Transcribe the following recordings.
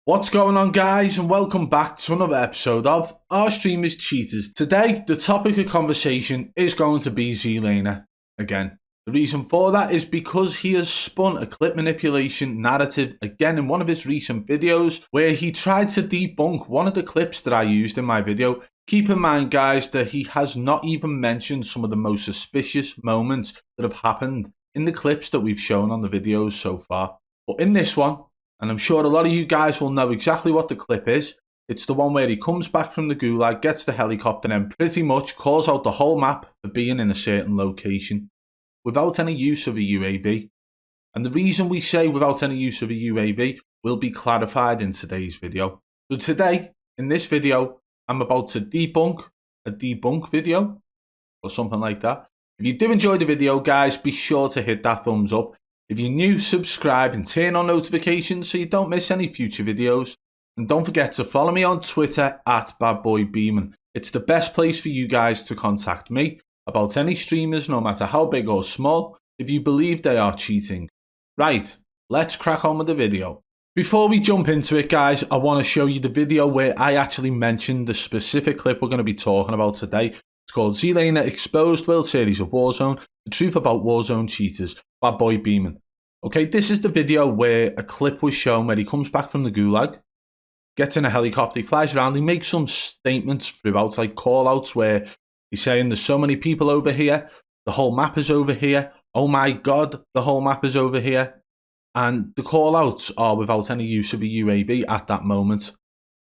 What's going on, guys, and welcome back to another episode of Our Streamers Cheaters. Today, the topic of conversation is going to be Zlaner again. The reason for that is because he has spun a clip manipulation narrative again in one of his recent videos where he tried to debunk one of the clips that I used in my video. Keep in mind, guys, that he has not even mentioned some of the most suspicious moments that have happened in the clips that we've shown on the videos so far. But in this one, and I'm sure a lot of you guys will know exactly what the clip is. It's the one where he comes back from the gulag, gets the helicopter, and then pretty much calls out the whole map for being in a certain location without any use of a UAV. And the reason we say without any use of a UAV will be clarified in today's video. So today, in this video, I'm about to debunk a debunk video or something like that. If you do enjoy the video, guys, be sure to hit that thumbs up. If you're new, subscribe and turn on notifications so you don't miss any future videos. And don't forget to follow me on Twitter at Badboy Beaman. It's the best place for you guys to contact me about any streamers, no matter how big or small, if you believe they are cheating. Right, let's crack on with the video. Before we jump into it, guys, I want to show you the video where I actually mentioned the specific clip we're going to be talking about today. It's called Zlaner Exposed, World Series of Warzone, the truth about Warzone cheaters, Badboy Beaman. Okay, this is the video where a clip was shown where he comes back from the gulag, gets in a helicopter, he flies around, he makes some statements throughout, like call-outs where he's saying there's so many people over here, the whole map is over here, oh my god, the whole map is over here. And the call-outs are without any use of a UAV at that moment.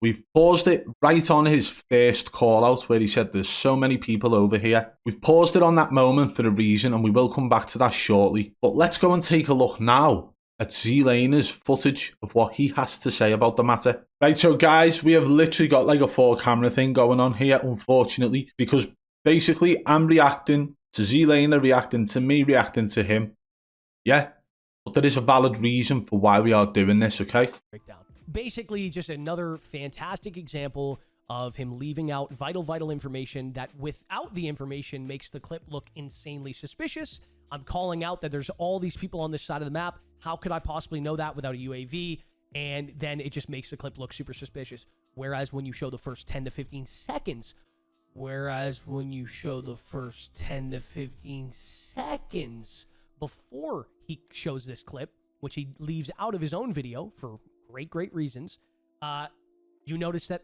We've paused it right on his first call-out where he said there's so many people over here. We've paused it on that moment for a reason, and we will come back to that shortly. But let's go and take a look now at Zlaner's footage of what he has to say about the matter. Right, so guys, we have literally got like a 4-camera thing going on here, unfortunately, because basically I'm reacting to Zlaner, reacting to me, reacting to him. Yeah, but there is a valid reason for why we are doing this, okay? Breakdown. Basically, just another fantastic example of him leaving out vital information that without the information makes the clip look insanely suspicious. I'm calling out that there's all these people on this side of the map. How could I possibly know that without a UAV? And then it just makes the clip look super suspicious. Whereas when you show the first 10 to 15 seconds, before he shows this clip, which he leaves out of his own video for great reasons, you notice that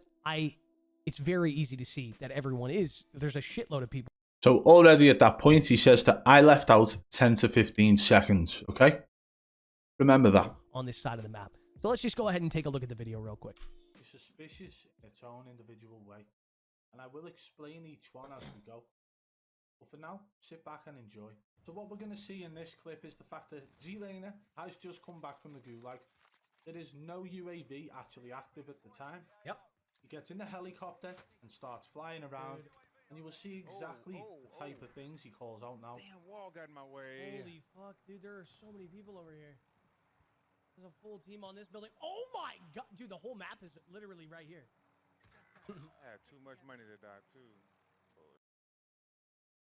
it's very easy to see that there's a shitload of people. So already at that point, he says that I left out 10 to 15 seconds, okay? Remember that. On this side of the map. So let's just go ahead and take a look at the video real quick. It's suspicious in its own individual way, and I will explain each one as we go. But for now, sit back and enjoy. So what we're going to see in this clip is the fact that Zlaner has just come back from the gulag. There is no UAV actually active at the time. Yep. He gets in the helicopter and starts flying around, and you will see exactly the type of things he calls out now. Damn, wall got in my way. Holy fuck, dude, there are so many people over here. There's a full team on this building. Oh my god, dude, the whole map is literally right here. I had too much money to die too.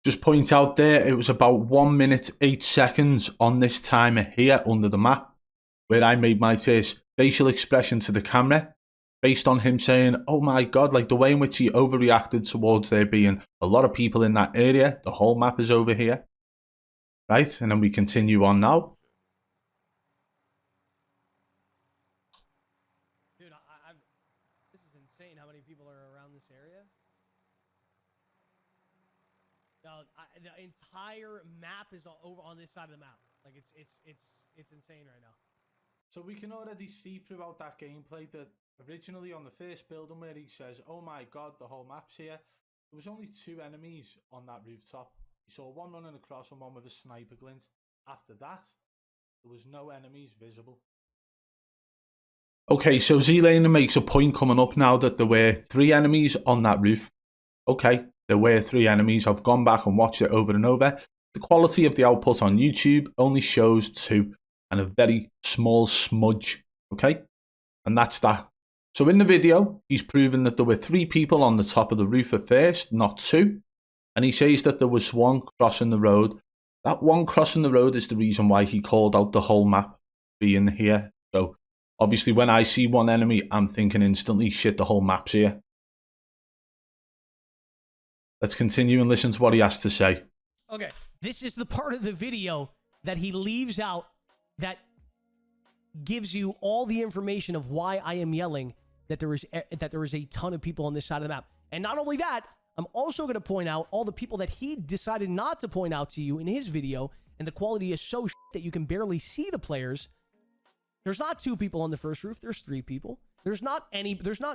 Just point out there, it was about 1 minute 8 seconds on this timer here under the map, where I made my first facial expression to the camera based on him saying, oh my god, like the way in which he overreacted towards there being a lot of people in that area. The whole map is over here. Right, and then we continue on now. Dude, this is insane how many people are around this area. No, the entire map is over on this side of the map. Like it's insane right now. So we can already see throughout that gameplay that originally on the first building where he says, oh my god, the whole map's here, there was only 2 enemies on that rooftop. He saw one running across and one with a sniper glint. After that, there was no enemies visible. Okay, so Zlaner makes a point coming up now that there were 3 enemies on that roof. Okay, there were 3 enemies. I've gone back and watched it over and over. The quality of the output on YouTube only shows 2. And a very small smudge, okay? And that's that. So in the video, he's proven that there were 3 people on the top of the roof at first, not 2. And he says that there was 1 crossing the road. That 1 crossing the road is the reason why he called out the whole map being here. So Obviously, when I see one enemy, I'm thinking instantly, shit, the whole map's here. Let's continue and listen to what he has to say. Okay, this is the part of the video that he leaves out that gives you all the information of why I am yelling that there is a ton of people on this side of the map. And not only that, I'm also going to point out all the people that he decided not to point out to you in his video, and the quality is so that you can barely see the players. There's not 2 people on the first roof, there's 3 people. There's not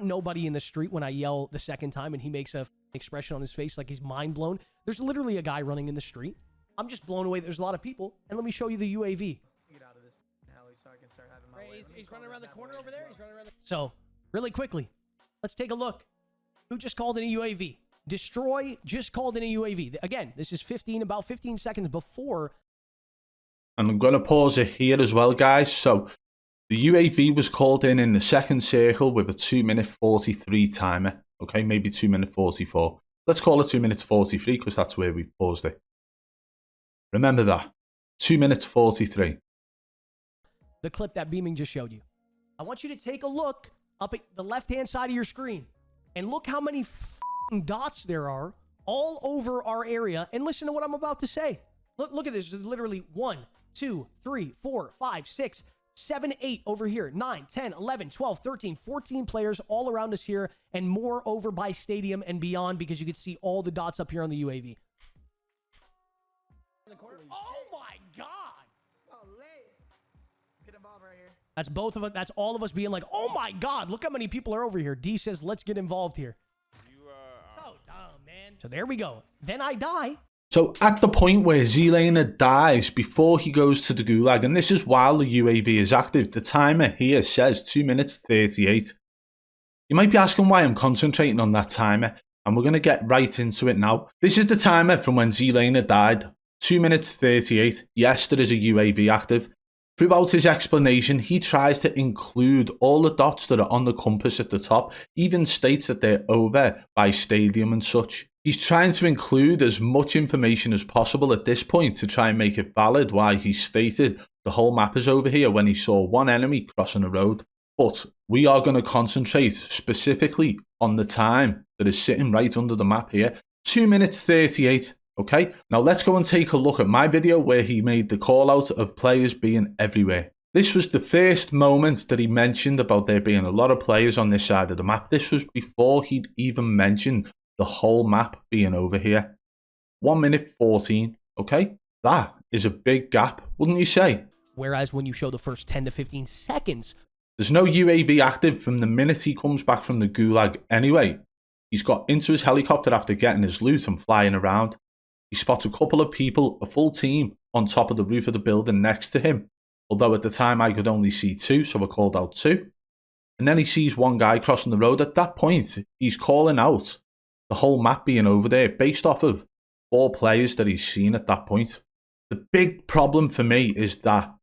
nobody in the street when I yell the second time and he makes a expression on his face like he's mind blown. There's literally a guy running in the street. I'm just blown away. There's a lot of people. And let me show you the UAV. Get out of this alley so I can start having my way. He's running around the corner over there. He's running around So, really quickly, let's take a look. Who just called in a UAV? Destroy just called in a UAV. Again, this is about 15 seconds before. And I'm going to pause it here as well, guys. So, the UAV was called in the second circle with a 2-minute 43 timer. Okay, maybe 2-minute 44. Let's call it 2 minutes 43 because that's where we paused it. Remember that. 2 minutes 43. The clip that Beaman just showed you. I want you to take a look up at the left-hand side of your screen and look how many dots there are all over our area, and listen to what I'm about to say. Look at this. There's literally 1, 2, 3, 4, 5, 6, 7, 8 over here, 9, 10, 11, 12, 13, 14 players all around us here, and more over by stadium and beyond, because you can see all the dots up here on the UAV. Oh my God! Let's get involved right here. That's both of us. That's all of us being like, oh my God, look how many people are over here. D says, let's get involved here. So dumb, man. So there we go. Then I die. So at the point where Zlaner dies before he goes to the gulag, and this is while the UAV is active, the timer here says 2 minutes 38. You might be asking why I'm concentrating on that timer, and we're going to get right into it now. This is the timer from when Zlaner died. 2 minutes 38. Yes, there is a UAV active. Throughout his explanation, he tries to include all the dots that are on the compass at the top, even states that they're over by stadium and such. He's trying to include as much information as possible at this point to try and make it valid why he stated the whole map is over here when he saw one enemy crossing the road. But we are going to concentrate specifically on the time that is sitting right under the map here. 2 minutes 38. Okay, now let's go and take a look at my video where he made the call out of players being everywhere. This was the first moment that he mentioned about there being a lot of players on this side of the map. This was before he'd even mentioned the whole map being over here. 1 minute 14. Okay, that is a big gap, wouldn't you say? Whereas when you show the first 10 to 15 seconds, there's no UAV active from the minute he comes back from the gulag anyway. He's got into his helicopter after getting his loot and flying around. He spots a couple of people, a full team, on top of the roof of the building next to him. Although at the time I could only see 2, so I called out 2. And then he sees one guy crossing the road. At that point, he's calling out the whole map being over there based off of 4 players that he's seen at that point. The big problem for me is that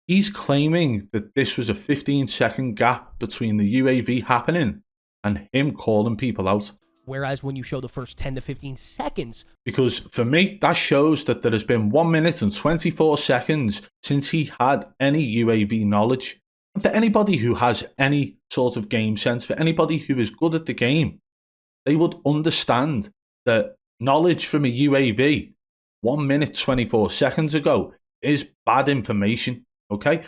he's claiming that this was a 15-second gap between the UAV happening and him calling people out. Whereas when you show the first 10 to 15 seconds. Because for me, that shows that there has been 1 minute and 24 seconds since he had any UAV knowledge. And for anybody who has any sort of game sense, for anybody who is good at the game, they would understand that knowledge from a UAV 1 minute 24 seconds ago is bad information. Okay?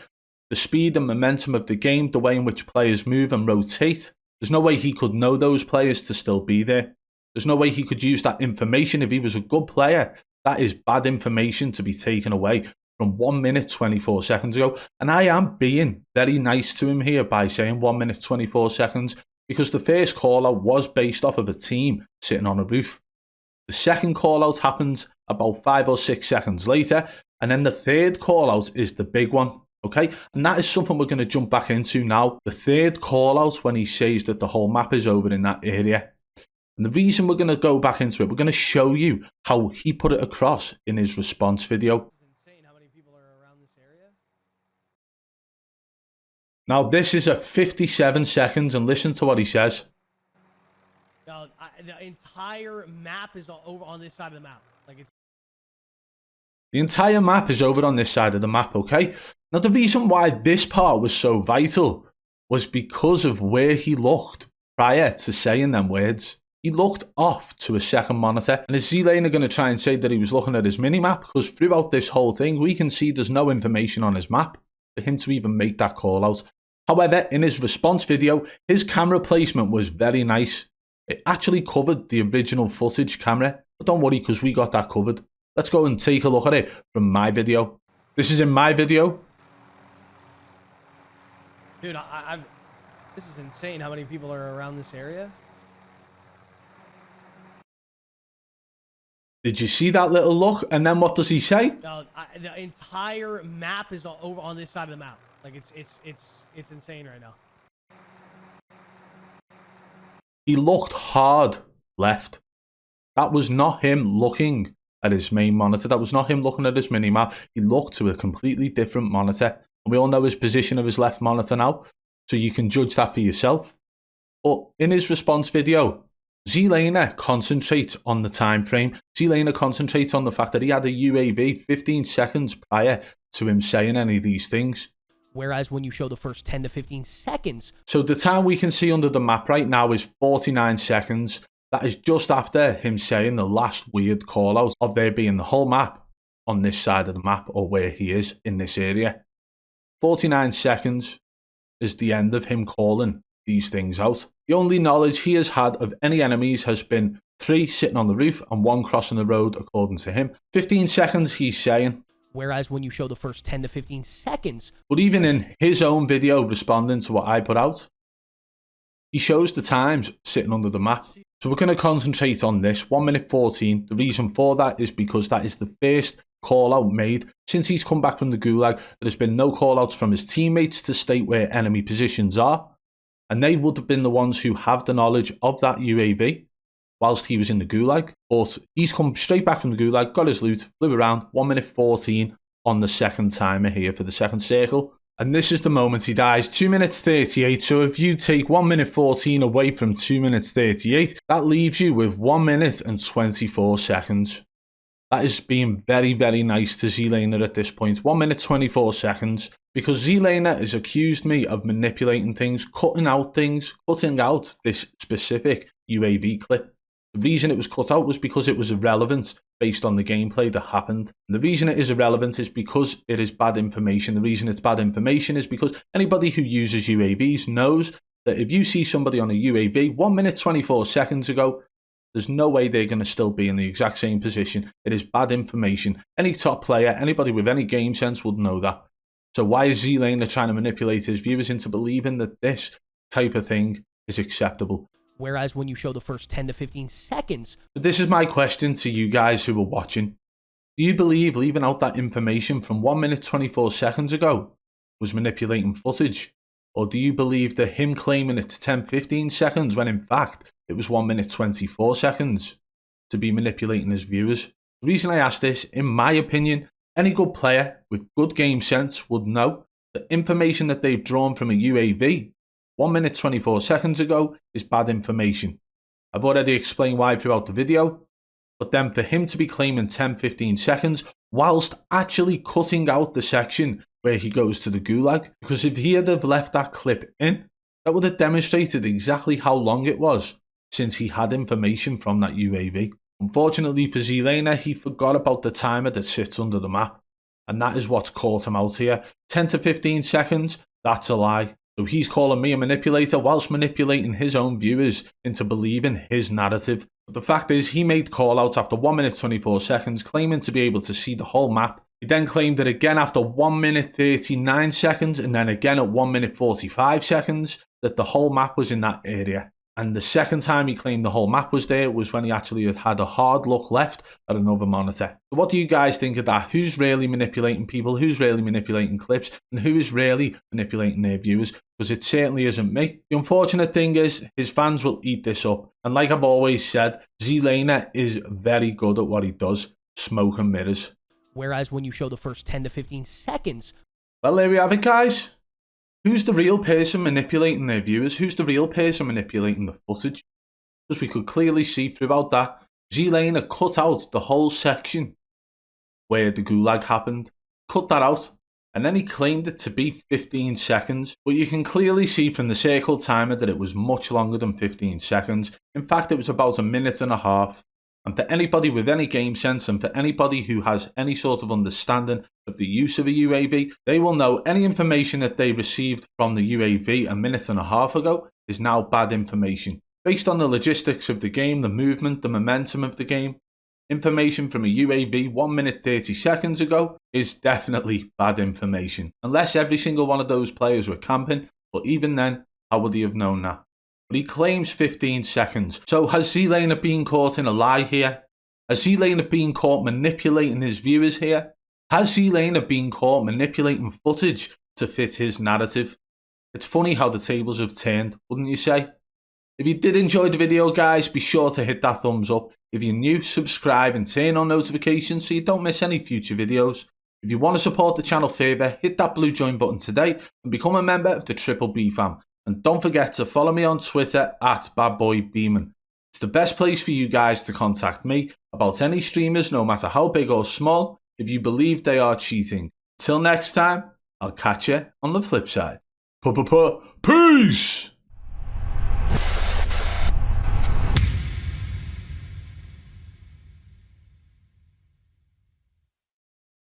The speed and momentum of the game, the way in which players move and rotate, there's no way he could know those players to still be there. There's no way he could use that information if he was a good player. That is bad information to be taken away from 1 minute 24 seconds ago. And I am being very nice to him here by saying 1 minute 24 seconds because the first call out was based off of a team sitting on a roof. The second call out happens about 5 or 6 seconds later. And then the third call out is the big one. Okay, and that is something we're going to jump back into now. The third call out when he says that the whole map is over in that area. And the reason we're going to go back into it, we're going to show you how he put it across in his response video. It's insane how many people are around this area. Now this is a 57 seconds and listen to what he says. Now, the entire map is over on this side of the map. Like it's The entire map is over on this side of the map, okay? Now, the reason why this part was so vital was because of where he looked prior to saying them words. He looked off to a second monitor, and is Zlaner going to try and say that he was looking at his mini-map? Because throughout this whole thing, we can see there's no information on his map for him to even make that call out. However, in his response video, his camera placement was very nice. It actually covered the original footage camera, but don't worry because we got that covered. Let's go and take a look at it from my video. This is in my video. Dude, this is insane how many people are around this area. Did you see that little look? And then what does he say? The entire map is over on this side of the map. Like it's insane right now. He looked hard left. That was not him looking at his main monitor. That was not him looking at his mini-map. He looked to a completely different monitor. And we all know his position of his left monitor now, so you can judge that for yourself. But in his response video, Zlaner concentrates on the time frame. Zlaner concentrates on the fact that he had a UAV 15 seconds prior to him saying any of these things. Whereas when you show the first 10 to 15 seconds... So the time we can see under the map right now is 49 seconds. That is just after him saying the last weird call out of there being the whole map on this side of the map, or where he is in this area. 49 seconds is the end of him calling these things out. The only knowledge he has had of any enemies has been 3 sitting on the roof and 1 crossing the road, according to him. 15 seconds he's saying. Whereas when you show the first 10 to 15 seconds... But even in his own video responding to what I put out, he shows the times sitting under the map. So we're going to concentrate on this, 1 minute 14. The reason for that is because that is the first call out made since he's come back from the gulag. There's been no call outs from his teammates to state where enemy positions are. And they would have been the ones who have the knowledge of that UAV whilst he was in the gulag. But he's come straight back from the gulag, got his loot, flew around, 1 minute 14 on the second timer here for the second circle. And this is the moment he dies, 2 minutes 38. So if you take 1 minute 14 away from 2 minutes 38, that leaves you with 1 minute and 24 seconds. That is being very, very nice to Zlaner at this point. 1 minute 24 seconds. Because Zlaner has accused me of manipulating things, cutting out this specific UAV clip. The reason it was cut out was because it was irrelevant based on the gameplay that happened. And the reason it is irrelevant is because it is bad information. The reason it's bad information is because anybody who uses UAVs knows that if you see somebody on a UAV 1 minute 24 seconds ago, there's no way they're going to still be in the exact same position. It is bad information. Any top player, anybody with any game sense would know that. So why is Zlaner trying to manipulate his viewers into believing that this type of thing is acceptable? Whereas when you show the first 10 to 15 seconds... But this is my question to you guys who are watching. Do you believe leaving out that information from 1 minute 24 seconds ago was manipulating footage? Or do you believe that him claiming it's 10-15 seconds when in fact it was 1 minute 24 seconds to be manipulating his viewers? The reason I ask this, in my opinion, any good player with good game sense would know that information that they've drawn from a UAV 1 minute 24 seconds ago is bad information. I've already explained why throughout the video, but then for him to be claiming 10-15 seconds whilst actually cutting out the section where he goes to the gulag, because if he had have left that clip in, that would have demonstrated exactly how long it was since he had information from that UAV. Unfortunately for Zlaner, he forgot about the timer that sits under the map, and that is what's caught him out here. 10 to 15 seconds, that's a lie. So he's calling me a manipulator whilst manipulating his own viewers into believing his narrative. But the fact is, he made call-outs after 1 minute 24 seconds, claiming to be able to see the whole map. He then claimed it again after 1 minute 39 seconds, and then again at 1 minute 45 seconds, that the whole map was in that area. And the second time he claimed the whole map was there was when he actually had a hard look left at another monitor. So what do you guys think of that? Who's really manipulating people? Who's really manipulating clips? And who is really manipulating their viewers? Because it certainly isn't me. The unfortunate thing is, his fans will eat this up. And like I've always said, Zlaner is very good at what he does, smoke and mirrors. Whereas when you show the first 10 to 15 seconds... Well, there we have it, guys. Who's the real person manipulating their viewers? Who's the real person manipulating the footage? Because we could clearly see throughout that, Zlaner cut out the whole section where the gulag happened. Cut that out. And then he claimed it to be 15 seconds, but you can clearly see from the circle timer that it was much longer than 15 seconds. In fact, it was about a minute and a half. And for anybody with any game sense and for anybody who has any sort of understanding of the use of a UAV, they will know any information that they received from the UAV a minute and a half ago is now bad information. Based on the logistics of the game, the movement, the momentum of the game, information from a UAV 1 minute 30 seconds ago is definitely bad information. Unless every single one of those players were camping, but even then, how would he have known that? But he claims 15 seconds. So has Zlaner been caught in a lie here? Has Zlaner been caught manipulating his viewers here? Has Zlaner been caught manipulating footage to fit his narrative? It's funny how the tables have turned, wouldn't you say? If you did enjoy the video, guys, be sure to hit that thumbs up. If you're new, subscribe and turn on notifications so you don't miss any future videos. If you want to support the channel further, hit that blue join button today and become a member of the Triple B fam. And don't forget to follow me on Twitter at Badboy Beaman. It's the best place for you guys to contact me about any streamers, no matter how big or small, if you believe they are cheating. Till next time, I'll catch you on the flip side. Peace!